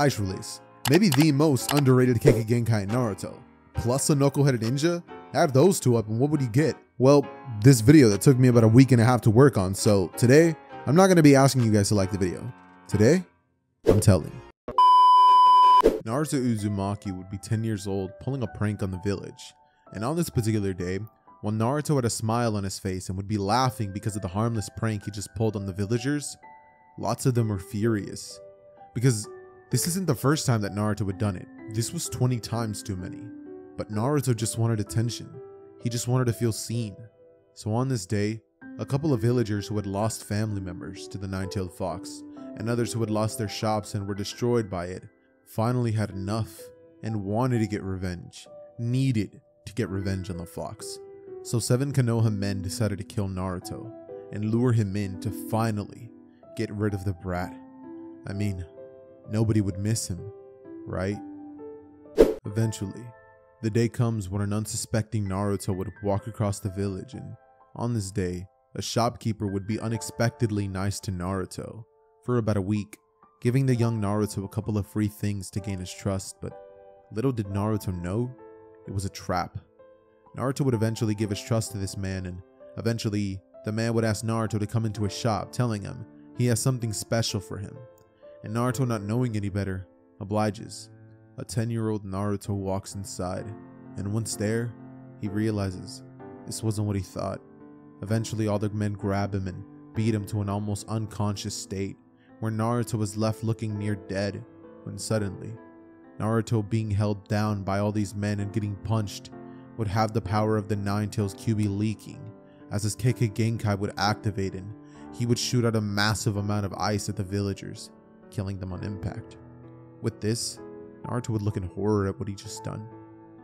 Ice Release. Maybe the most underrated Kekkei Genkai in Naruto. Plus a knuckle-headed ninja? Add those two up and what would you get? Well, this video that took me about a week and a half to work on, so today, I'm not going to be asking you guys to like the video. Today, I'm telling. Naruto Uzumaki would be 10 years old pulling a prank on the village. And on this particular day, while Naruto had a smile on his face and would be laughing because of the harmless prank he just pulled on the villagers, lots of them were furious. Because this isn't the first time that Naruto had done it. This was 20 times too many. But Naruto just wanted attention. He just wanted to feel seen. So on this day, a couple of villagers who had lost family members to the nine-tailed fox, and others who had lost their shops and were destroyed by it, finally had enough and wanted to get revenge. Needed to get revenge on the fox. So 7 Konoha men decided to kill Naruto and lure him in to finally get rid of the brat. I mean, nobody would miss him, right? Eventually, the day comes when an unsuspecting Naruto would walk across the village, and on this day, a shopkeeper would be unexpectedly nice to Naruto for about a week, giving the young Naruto a couple of free things to gain his trust, but little did Naruto know, it was a trap. Naruto would eventually give his trust to this man, and eventually, the man would ask Naruto to come into his shop, telling him he has something special for him. And Naruto, not knowing any better, obliges. A 10-year-old Naruto walks inside, and once there, he realizes this wasn't what he thought. Eventually, all the men grab him and beat him to an almost unconscious state, where Naruto was left looking near dead, when suddenly, Naruto being held down by all these men and getting punched would have the power of the Nine-Tails Kyuubi leaking, as his Kekkei Genkai would activate and he would shoot out a massive amount of ice at the villagers, killing them on impact. With this, Naruto would look in horror at what he just done,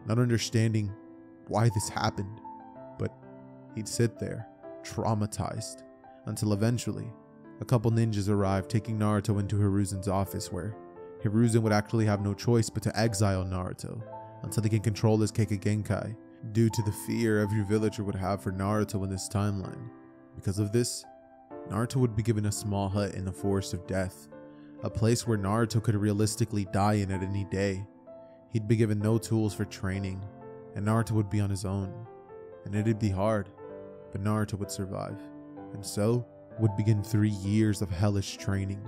not understanding why this happened, but he'd sit there, traumatized, until eventually, a couple ninjas arrived taking Naruto into Hiruzen's office, where Hiruzen would actually have no choice but to exile Naruto until he can control his Kekkei Genkai, due to the fear every villager would have for Naruto in this timeline. Because of this, Naruto would be given a small hut in the Forest of Death, a place where Naruto could realistically die in at any day. He'd be given no tools for training, and Naruto would be on his own. And it'd be hard, but Naruto would survive. And so would begin 3 years of hellish training.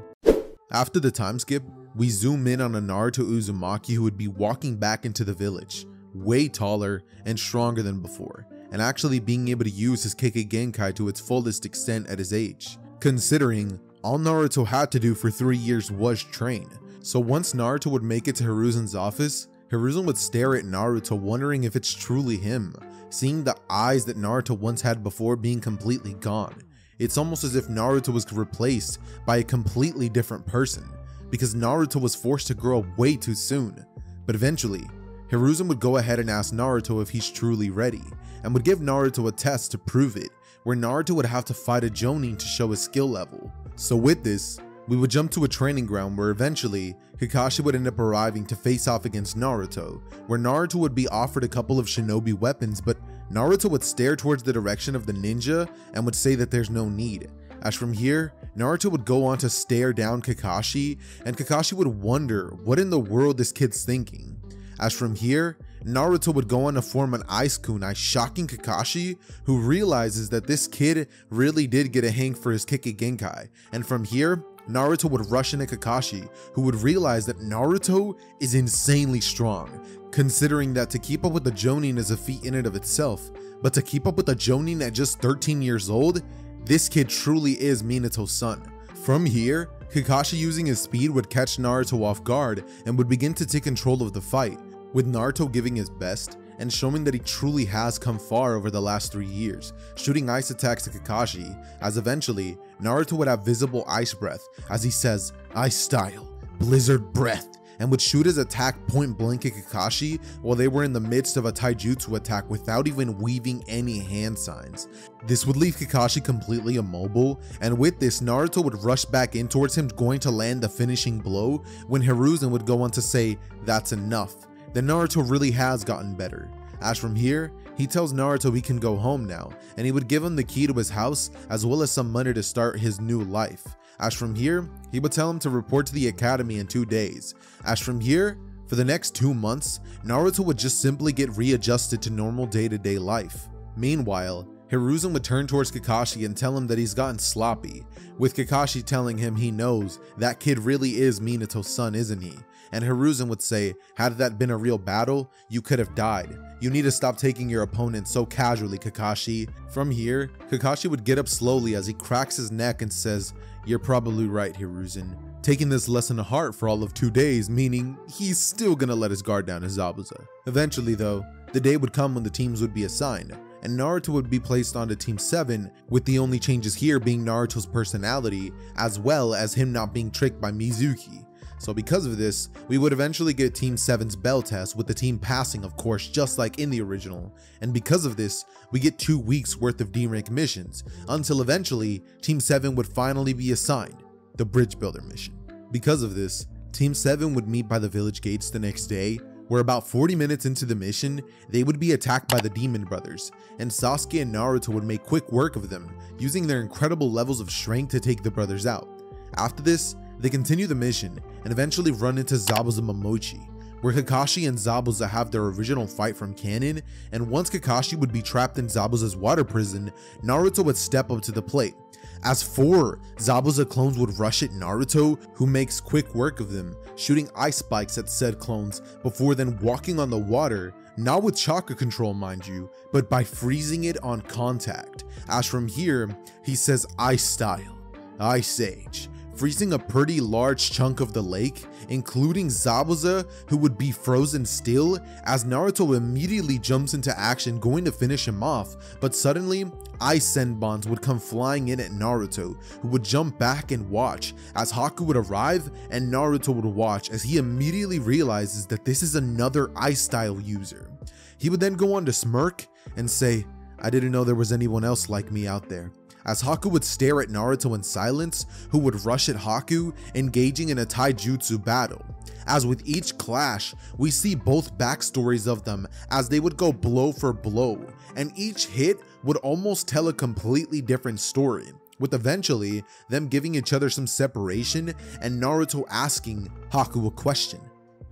After the time skip, we zoom in on a Naruto Uzumaki who would be walking back into the village, way taller and stronger than before, and actually being able to use his Kekkei Genkai to its fullest extent at his age, considering all Naruto had to do for 3 years was train. So once Naruto would make it to Hiruzen's office, Hiruzen would stare at Naruto wondering if it's truly him, seeing the eyes that Naruto once had before being completely gone. It's almost as if Naruto was replaced by a completely different person, because Naruto was forced to grow up way too soon. But eventually, Hiruzen would go ahead and ask Naruto if he's truly ready, and would give Naruto a test to prove it, where Naruto would have to fight a Jonin to show his skill level. So with this, we would jump to a training ground where eventually, Kakashi would end up arriving to face off against Naruto, where Naruto would be offered a couple of shinobi weapons, but Naruto would stare towards the direction of the ninja and would say that there's no need. As from here, Naruto would go on to stare down Kakashi, and Kakashi would wonder what in the world this kid's thinking. As from here, Naruto would go on to form an ice kunai, shocking Kakashi, who realizes that this kid really did get a hang for his Kekkei Genkai. And from here, Naruto would rush into Kakashi, who would realize that Naruto is insanely strong, considering that to keep up with the Jonin is a feat in and of itself, but to keep up with the Jonin at just 13 years old, this kid truly is Minato's son. From here, Kakashi using his speed would catch Naruto off guard and would begin to take control of the fight, with Naruto giving his best and showing that he truly has come far over the last 3 years, shooting ice attacks at Kakashi, as eventually, Naruto would have visible ice breath as he says, "Ice style, blizzard breath," and would shoot his attack point blank at Kakashi while they were in the midst of a taijutsu attack without even weaving any hand signs. This would leave Kakashi completely immobile, and with this, Naruto would rush back in towards him, going to land the finishing blow, when Hiruzen would go on to say, "That's enough." Then Naruto really has gotten better. As from here, he tells Naruto he can go home now, and he would give him the key to his house as well as some money to start his new life. As from here, he would tell him to report to the academy in 2 days. As from here, for the next 2 months, Naruto would just simply get readjusted to normal day-to-day life. Meanwhile, Hiruzen would turn towards Kakashi and tell him that he's gotten sloppy, with Kakashi telling him he knows that kid really is Minato's son, isn't he? And Hiruzen would say, had that been a real battle, you could have died. You need to stop taking your opponent so casually, Kakashi. From here, Kakashi would get up slowly as he cracks his neck and says, "You're probably right, Hiruzen." Taking this lesson to heart for all of 2 days, meaning he's still gonna let his guard down to Zabuza. Eventually though, the day would come when the teams would be assigned, and Naruto would be placed onto Team 7, with the only changes here being Naruto's personality, as well as him not being tricked by Mizuki. So because of this, we would eventually get Team 7's bell test, with the team passing of course just like in the original, and because of this, we get 2 weeks worth of D-rank missions, until eventually Team 7 would finally be assigned the Bridge Builder mission. Because of this, Team 7 would meet by the village gates the next day, where about 40 minutes into the mission, they would be attacked by the Demon Brothers, and Sasuke and Naruto would make quick work of them, using their incredible levels of strength to take the brothers out. After this, they continue the mission, and eventually run into Zabuza Momochi, where Kakashi and Zabuza have their original fight from canon, and once Kakashi would be trapped in Zabuza's water prison, Naruto would step up to the plate. As 4 Zabuza clones would rush at Naruto, who makes quick work of them, shooting ice spikes at said clones before then walking on the water, not with chakra control mind you, but by freezing it on contact. As from here, he says Ice Style, Ice Age, freezing a pretty large chunk of the lake, including Zabuza, who would be frozen still, as Naruto immediately jumps into action going to finish him off, but suddenly, Ice Senbons would come flying in at Naruto, who would jump back and watch, as Haku would arrive and Naruto would watch as he immediately realizes that this is another Ice Style user. He would then go on to smirk and say, "I didn't know there was anyone else like me out there," as Haku would stare at Naruto in silence, who would rush at Haku, engaging in a taijutsu battle. As with each clash, we see both backstories of them as they would go blow for blow, and each hit would almost tell a completely different story, with eventually them giving each other some separation and Naruto asking Haku a question,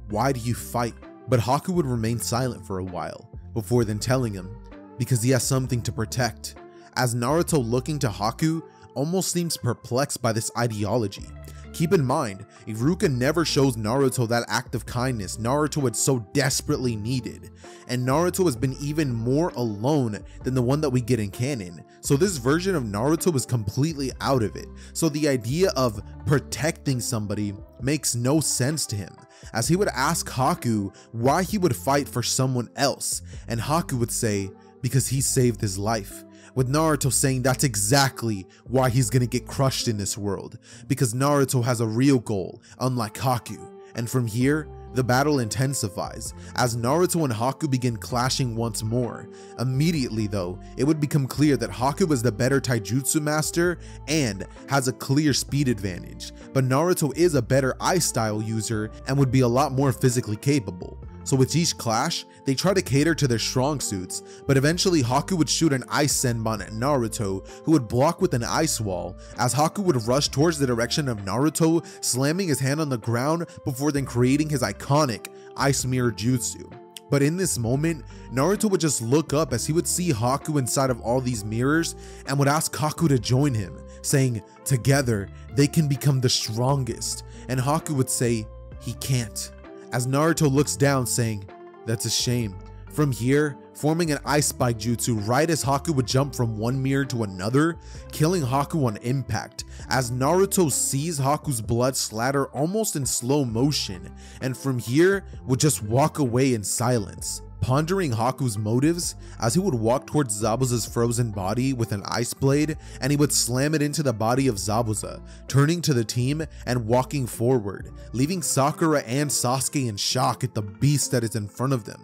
"Why do you fight?" But Haku would remain silent for a while, before then telling him, "Because he has something to protect," as Naruto, looking to Haku, almost seems perplexed by this ideology. Keep in mind, Iruka never shows Naruto that act of kindness Naruto had so desperately needed, and Naruto has been even more alone than the one that we get in canon, so this version of Naruto is completely out of it, so the idea of protecting somebody makes no sense to him, as he would ask Haku why he would fight for someone else, and Haku would say, "Because he saved his life," with Naruto saying that's exactly why he's gonna get crushed in this world, because Naruto has a real goal, unlike Haku. And from here, the battle intensifies, as Naruto and Haku begin clashing once more. Immediately though, it would become clear that Haku is the better taijutsu master and has a clear speed advantage, but Naruto is a better Ice Style user and would be a lot more physically capable. So with each clash, they try to cater to their strong suits, but eventually Haku would shoot an Ice Senbon at Naruto, who would block with an ice wall, as Haku would rush towards the direction of Naruto, slamming his hand on the ground before then creating his iconic Ice Mirror Jutsu. But in this moment, Naruto would just look up as he would see Haku inside of all these mirrors and would ask Haku to join him, saying, "Together, they can become the strongest," and Haku would say, "He can't," as Naruto looks down saying, "That's a shame." From here, forming an ice spike jutsu right as Haku would jump from one mirror to another, killing Haku on impact, as Naruto sees Haku's blood splatter almost in slow motion, and from here would just walk away in silence, pondering Haku's motives as he would walk towards Zabuza's frozen body with an ice blade, and he would slam it into the body of Zabuza, turning to the team and walking forward, leaving Sakura and Sasuke in shock at the beast that is in front of them,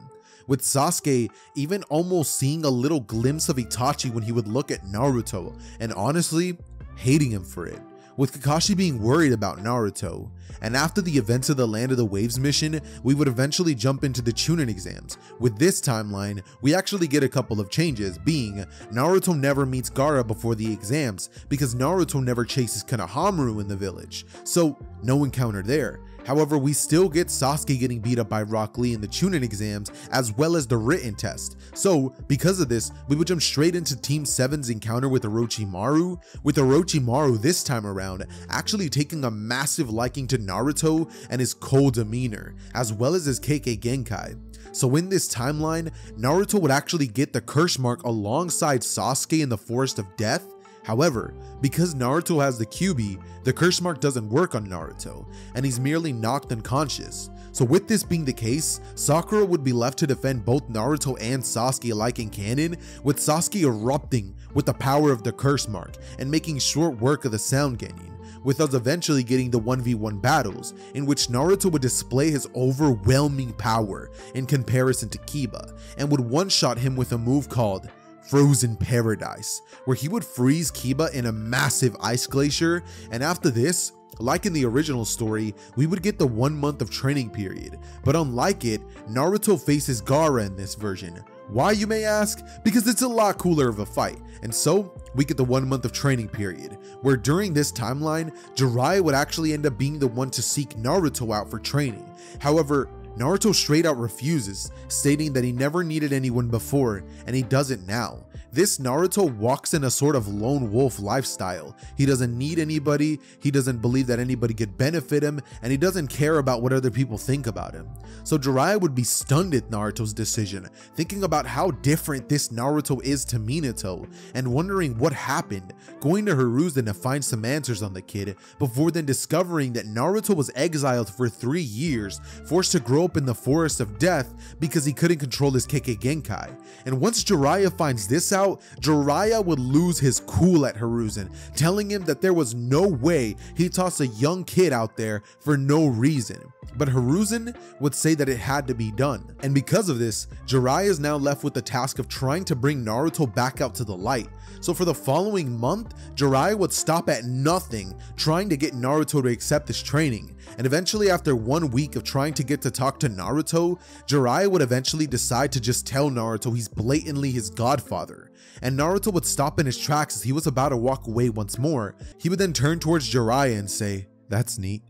with Sasuke even almost seeing a little glimpse of Itachi when he would look at Naruto, and honestly, hating him for it, with Kakashi being worried about Naruto. And after the events of the Land of the Waves mission, we would eventually jump into the Chunin exams. With this timeline, we actually get a couple of changes, being Naruto never meets Gaara before the exams because Naruto never chases Konohamaru in the village, so no encounter there. However, we still get Sasuke getting beat up by Rock Lee in the Chunin exams as well as the written test. So because of this, we would jump straight into Team 7's encounter with Orochimaru, with Orochimaru this time around actually taking a massive liking to Naruto and his cold demeanor, as well as his Kekkei Genkai. So in this timeline, Naruto would actually get the curse mark alongside Sasuke in the Forest of Death. However, because Naruto has the Kyuubi, the curse mark doesn't work on Naruto, and he's merely knocked unconscious. So with this being the case, Sakura would be left to defend both Naruto and Sasuke alike in canon, with Sasuke erupting with the power of the curse mark and making short work of the Sound Canyon, with us eventually getting the 1v1 battles, in which Naruto would display his overwhelming power in comparison to Kiba, and would one-shot him with a move called Frozen Paradise, where he would freeze Kiba in a massive ice glacier. And after this, like in the original story, we would get the 1 month of training period, but unlike it, Naruto faces Gaara in this version. Why, you may ask? Because it's a lot cooler of a fight, and so we get the 1 month of training period, where during this timeline, Jiraiya would actually end up being the one to seek Naruto out for training. However, Naruto straight out refuses, stating that he never needed anyone before and he doesn't now. This Naruto walks in a sort of lone wolf lifestyle. He doesn't need anybody, he doesn't believe that anybody could benefit him, and he doesn't care about what other people think about him. So Jiraiya would be stunned at Naruto's decision, thinking about how different this Naruto is to Minato, and wondering what happened, going to Hiruzen to find some answers on the kid, before then discovering that Naruto was exiled for 3 years, forced to grow up in the Forest of Death because he couldn't control his Kekkei Genkai. And once Jiraiya finds this out, Jiraiya would lose his cool at Hiruzen, telling him that there was no way he'd toss a young kid out there for no reason. But Hiruzen would say that it had to be done. And because of this, Jiraiya is now left with the task of trying to bring Naruto back out to the light. So for the following month, Jiraiya would stop at nothing trying to get Naruto to accept this training. And eventually, after 1 week of trying to get to talk to Naruto, Jiraiya would eventually decide to just tell Naruto he's blatantly his godfather. And Naruto would stop in his tracks as he was about to walk away once more. He would then turn towards Jiraiya and say, "That's neat,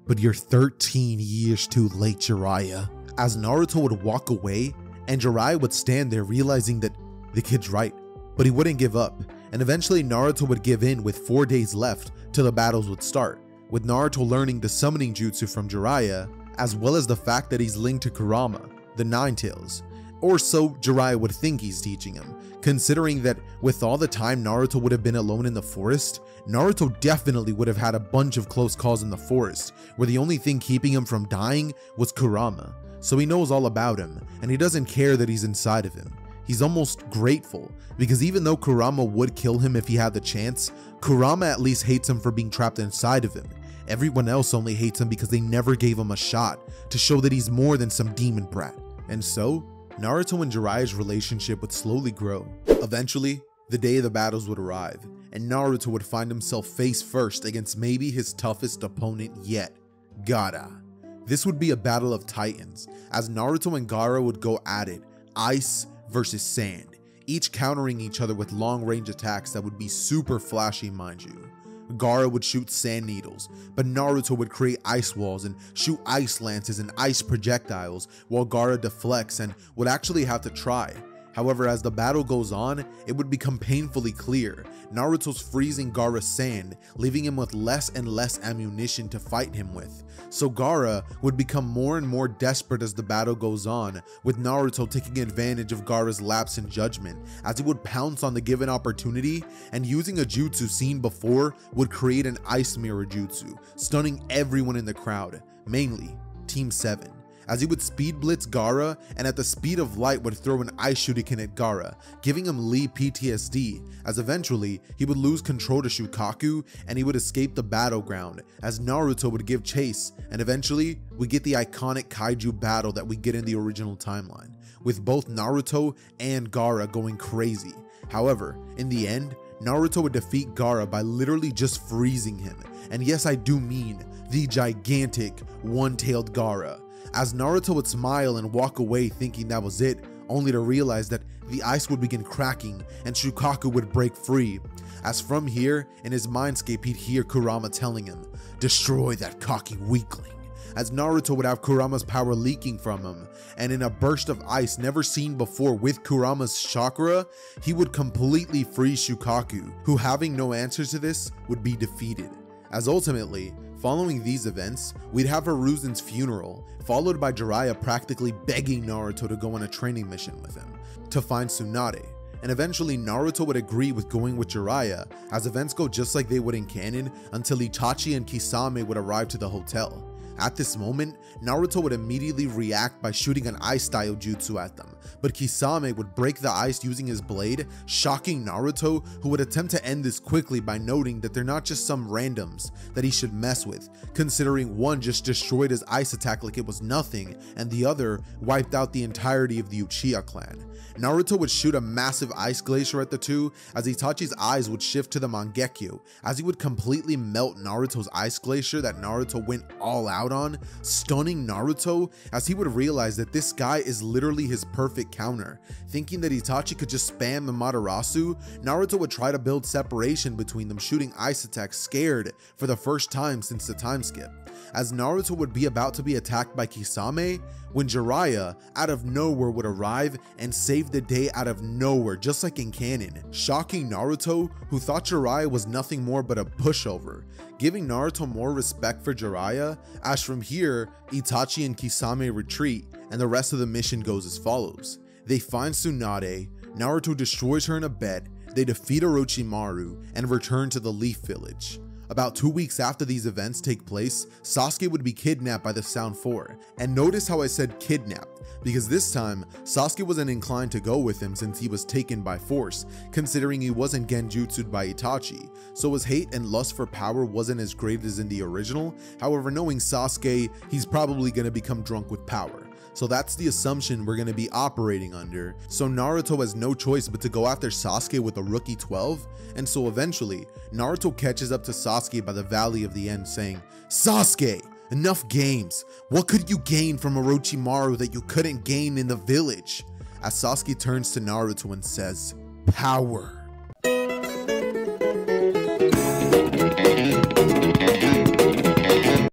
but you're 13 years too late, Jiraiya." As Naruto would walk away, and Jiraiya would stand there realizing that the kid's right, but he wouldn't give up. And eventually Naruto would give in with 4 days left till the battles would start, with Naruto learning the summoning jutsu from Jiraiya, as well as the fact that he's linked to Kurama, the Nine Tails. Or so Jiraiya would think he's teaching him, considering that with all the time Naruto would have been alone in the forest, Naruto definitely would have had a bunch of close calls in the forest, where the only thing keeping him from dying was Kurama. So he knows all about him, and he doesn't care that he's inside of him. He's almost grateful, because even though Kurama would kill him if he had the chance, Kurama at least hates him for being trapped inside of him. Everyone else only hates him because they never gave him a shot to show that he's more than some demon brat. And so, Naruto and Jiraiya's relationship would slowly grow. Eventually, the day of the battles would arrive, and Naruto would find himself face first against maybe his toughest opponent yet, Gaara. This would be a battle of titans, as Naruto and Gaara would go at it, ice versus sand, each countering each other with long-range attacks that would be super flashy, mind you. Gaara would shoot sand needles, but Naruto would create ice walls and shoot ice lances and ice projectiles, while Gaara deflects and would actually have to try. However, as the battle goes on, it would become painfully clear. Naruto's freezing Gaara's sand, leaving him with less and less ammunition to fight him with. So Gaara would become more and more desperate as the battle goes on, with Naruto taking advantage of Gaara's lapse in judgment, as he would pounce on the given opportunity, and using a jutsu seen before, would create an ice mirror jutsu, stunning everyone in the crowd, mainly Team 7. As he would speed blitz Gaara, and at the speed of light would throw an ice shuriken at Gaara, giving him Lee PTSD, as eventually he would lose control to Shukaku and he would escape the battleground, as Naruto would give chase, and eventually we get the iconic kaiju battle that we get in the original timeline, with both Naruto and Gaara going crazy. However, in the end, Naruto would defeat Gaara by literally just freezing him. And yes, I do mean the gigantic one-tailed Gaara. As Naruto would smile and walk away thinking that was it, only to realize that the ice would begin cracking and Shukaku would break free. As from here, in his mindscape, he'd hear Kurama telling him, "Destroy that cocky weakling," as Naruto would have Kurama's power leaking from him, and in a burst of ice never seen before with Kurama's chakra, he would completely freeze Shukaku, who, having no answers to this, would be defeated. As ultimately, following these events, we'd have Hiruzen's funeral, followed by Jiraiya practically begging Naruto to go on a training mission with him, to find Tsunade. And eventually Naruto would agree with going with Jiraiya, as events go just like they would in canon until Itachi and Kisame would arrive to the hotel. At this moment, Naruto would immediately react by shooting an ice style jutsu at them, but Kisame would break the ice using his blade, shocking Naruto, who would attempt to end this quickly by noting that they're not just some randoms that he should mess with, considering one just destroyed his ice attack like it was nothing, and the other wiped out the entirety of the Uchiha clan. Naruto would shoot a massive ice glacier at the two, as Itachi's eyes would shift to the Mangekyo, as he would completely melt Naruto's ice glacier that Naruto went all out on, stunning Naruto, as he would realize that this guy is literally his perfect counter. Thinking that Itachi could just spam the Amaterasu, Naruto would try to build separation between them, shooting ice attacks scared for the first time since the time skip. As Naruto would be about to be attacked by Kisame, when Jiraiya, out of nowhere, would arrive and save the day out of nowhere, just like in canon, shocking Naruto, who thought Jiraiya was nothing more but a pushover, giving Naruto more respect for Jiraiya, as from here, Itachi and Kisame retreat, and the rest of the mission goes as follows. They find Tsunade, Naruto destroys her in a bed, they defeat Orochimaru, and return to the Leaf Village. About 2 weeks after these events take place, Sasuke would be kidnapped by the Sound Four. And notice how I said kidnapped, because this time, Sasuke wasn't inclined to go with him since he was taken by force, considering he wasn't genjutsu'd by Itachi, so his hate and lust for power wasn't as great as in the original. However, knowing Sasuke, he's probably going to become drunk with power. So that's the assumption we're going to be operating under. So Naruto has no choice but to go after Sasuke with a rookie 12, and so eventually, Naruto catches up to Sasuke by the Valley of the End saying, "Sasuke, enough games. What could you gain from Orochimaru that you couldn't gain in the village?" As Sasuke turns to Naruto and says, "Power."